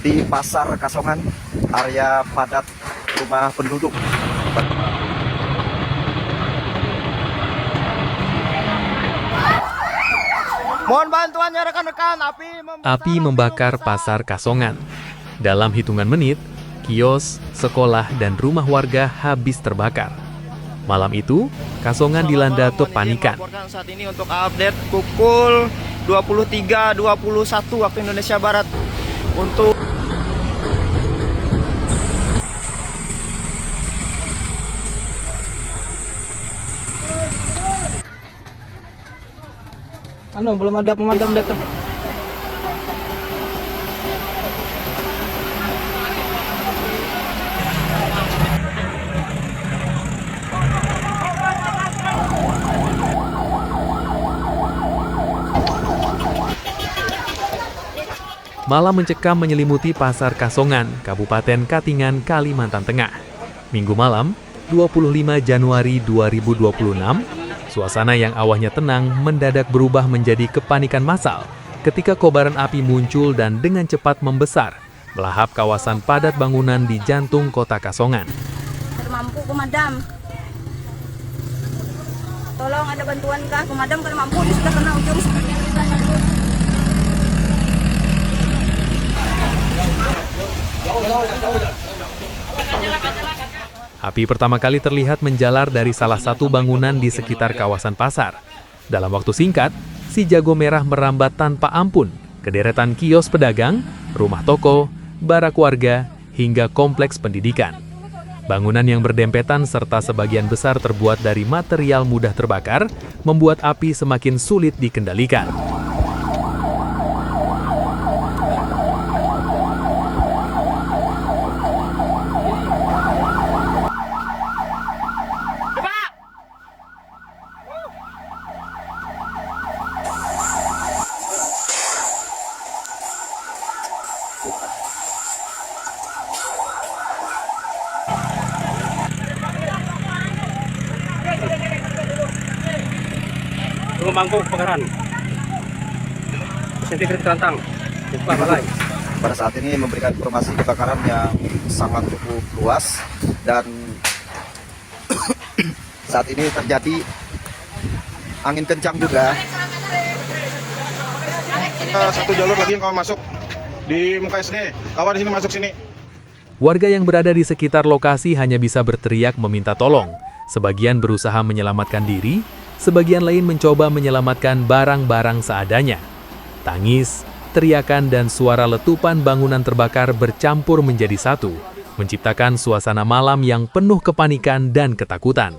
di Pasar Kasongan, area padat rumah penduduk. Mohon bantuannya rekan-rekan, Api membakar Pasar Kasongan. Dalam hitungan menit, kios, sekolah, dan rumah warga habis terbakar. Malam itu, Kasongan dilanda kepanikan. Saat ini untuk update pukul 23.21 waktu Indonesia Barat. Untuk belum ada pemadam datang. Malam mencekam menyelimuti Pasar Kasongan, Kabupaten Katingan, Kalimantan Tengah. Minggu malam, 25 Januari 2026, suasana yang awalnya tenang mendadak berubah menjadi kepanikan massal ketika kobaran api muncul dan dengan cepat membesar, melahap kawasan padat bangunan di jantung kota Kasongan. Mampu pemadam. Tolong ada bantuan kah? Pemadam kan mampu, dia sudah kena ujung. Api pertama kali terlihat menjalar dari salah satu bangunan di sekitar kawasan pasar. Dalam waktu singkat, si jago merah merambat tanpa ampun ke deretan kios pedagang, rumah toko, barak warga, hingga kompleks pendidikan. Bangunan yang berdempetan serta sebagian besar terbuat dari material mudah terbakar membuat api semakin sulit dikendalikan. Mangkuk kebakaran. Sentimeter terantang. Pada saat ini memberikan informasi kebakaran yang sangat cukup luas dan saat ini terjadi angin kencang juga. Satu jalur lagi yang kawan masuk di muka SD. Kawan di sini masuk sini. Warga yang berada di sekitar lokasi hanya bisa berteriak meminta tolong. Sebagian berusaha menyelamatkan diri, sebagian lain mencoba menyelamatkan barang-barang seadanya. Tangis, teriakan, dan suara letupan bangunan terbakar bercampur menjadi satu, menciptakan suasana malam yang penuh kepanikan dan ketakutan.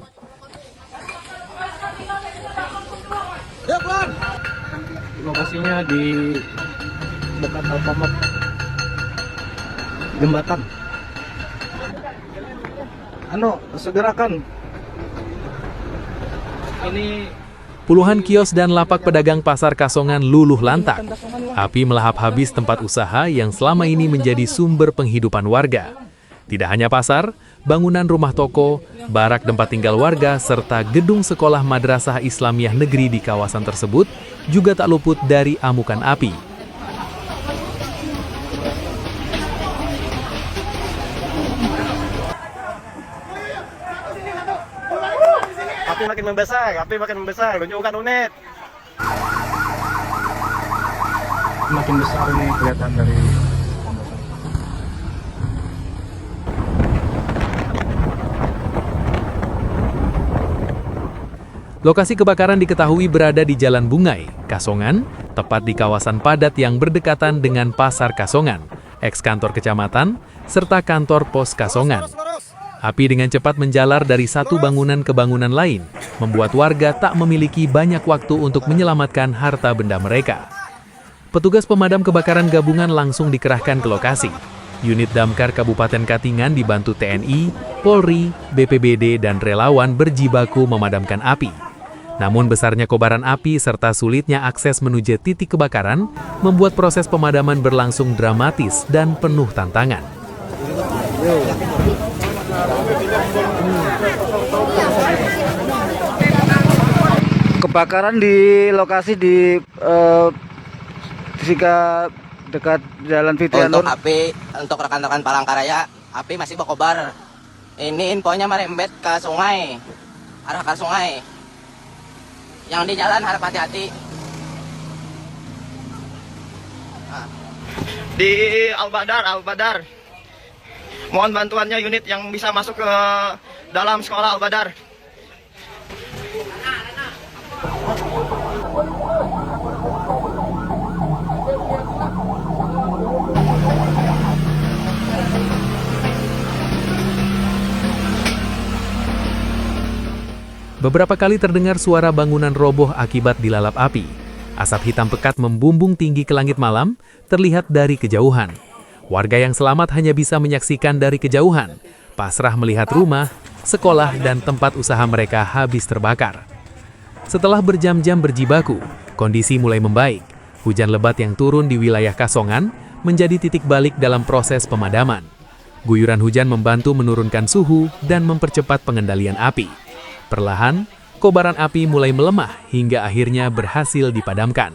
Lokasinya di dekat Alfamart jembatan. Segerakan. Ini Puluhan kios dan lapak pedagang Pasar Kasongan luluh lantak. Api melahap habis tempat usaha yang selama ini menjadi sumber penghidupan warga. Tidak hanya pasar, bangunan rumah toko, barak tempat tinggal warga, serta gedung sekolah Madrasah Islamiyah Negeri di kawasan tersebut juga tak luput dari amukan api. api makin membesar, tunjukkan unit. Makin besar ini kelihatan dari Lokasi kebakaran diketahui berada di Jalan Bungai, Kasongan, tepat di kawasan padat yang berdekatan dengan Pasar Kasongan, eks-kantor kecamatan, serta kantor pos Kasongan. Api dengan cepat menjalar dari satu bangunan ke bangunan lain, membuat warga tak memiliki banyak waktu untuk menyelamatkan harta benda mereka. Petugas pemadam kebakaran gabungan langsung dikerahkan ke lokasi. Unit Damkar Kabupaten Katingan dibantu TNI, Polri, BPBD, dan relawan berjibaku memadamkan api. Namun besarnya kobaran api serta sulitnya akses menuju titik kebakaran membuat proses pemadaman berlangsung dramatis dan penuh tantangan. Kebakaran di lokasi di Tiga dekat Jalan Fitri Untuk Nur. api, untuk rekan-rekan Palangkaraya, api masih berkobar. Ini infonya merembet ke sungai, arah ke sungai. Yang di jalan harap hati-hati. Di Al-Badar. Mohon bantuannya unit yang bisa masuk ke dalam sekolah Al-Badar. Beberapa kali terdengar suara bangunan roboh akibat dilalap api. Asap hitam pekat membumbung tinggi ke langit malam, terlihat dari kejauhan. Warga yang selamat hanya bisa menyaksikan dari kejauhan, pasrah melihat rumah, sekolah, dan tempat usaha mereka habis terbakar. Setelah berjam-jam berjibaku, kondisi mulai membaik. Hujan lebat yang turun di wilayah Kasongan menjadi titik balik dalam proses pemadaman. Guyuran hujan membantu menurunkan suhu dan mempercepat pengendalian api. Perlahan, kobaran api mulai melemah hingga akhirnya berhasil dipadamkan.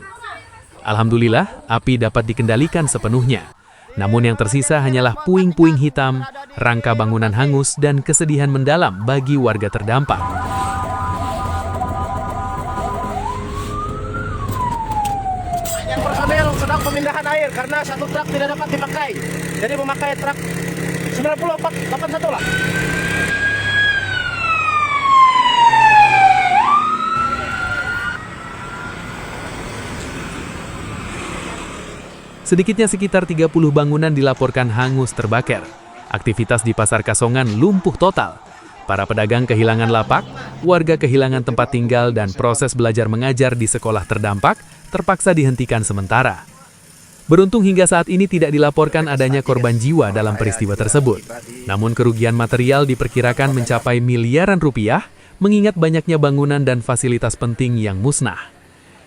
Alhamdulillah, api dapat dikendalikan sepenuhnya. Namun yang tersisa hanyalah puing-puing hitam, rangka bangunan hangus, dan kesedihan mendalam bagi warga terdampak. Yang personel sedang pemindahan air karena satu truk tidak dapat dipakai. Jadi memakai truk 9481 lah. Sedikitnya sekitar 30 bangunan dilaporkan hangus terbakar. Aktivitas di Pasar Kasongan lumpuh total. Para pedagang kehilangan lapak, warga kehilangan tempat tinggal, dan proses belajar mengajar di sekolah terdampak terpaksa dihentikan sementara. Beruntung hingga saat ini tidak dilaporkan adanya korban jiwa dalam peristiwa tersebut. Namun kerugian material diperkirakan mencapai miliaran rupiah, mengingat banyaknya bangunan dan fasilitas penting yang musnah.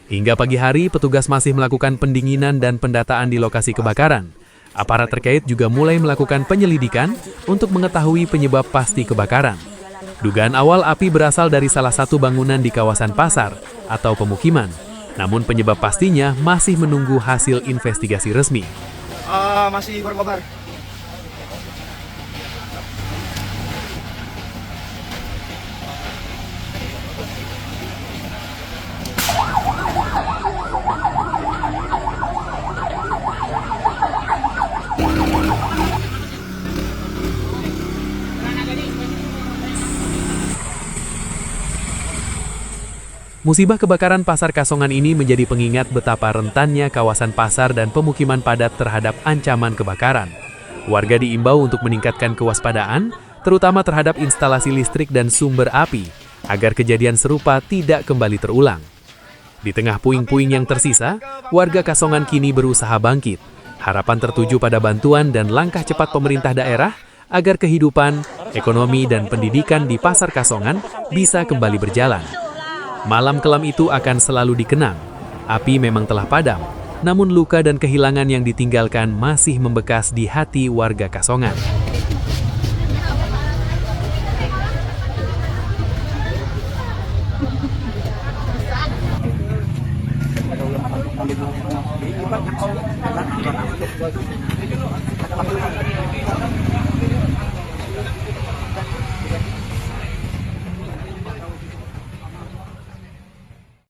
Hingga pagi hari, petugas masih melakukan pendinginan dan pendataan di lokasi kebakaran. Aparat terkait juga mulai melakukan penyelidikan untuk mengetahui penyebab pasti kebakaran. Dugaan awal api berasal dari salah satu bangunan di kawasan pasar atau pemukiman. Namun penyebab pastinya masih menunggu hasil investigasi resmi. Masih berkobar. Musibah kebakaran Pasar Kasongan ini menjadi pengingat betapa rentannya kawasan pasar dan pemukiman padat terhadap ancaman kebakaran. Warga diimbau untuk meningkatkan kewaspadaan, terutama terhadap instalasi listrik dan sumber api, agar kejadian serupa tidak kembali terulang. Di tengah puing-puing yang tersisa, warga Kasongan kini berusaha bangkit. Harapan tertuju pada bantuan dan langkah cepat pemerintah daerah agar kehidupan, ekonomi, dan pendidikan di Pasar Kasongan bisa kembali berjalan. Malam kelam itu akan selalu dikenang. Api memang telah padam, namun luka dan kehilangan yang ditinggalkan masih membekas di hati warga Kasongan.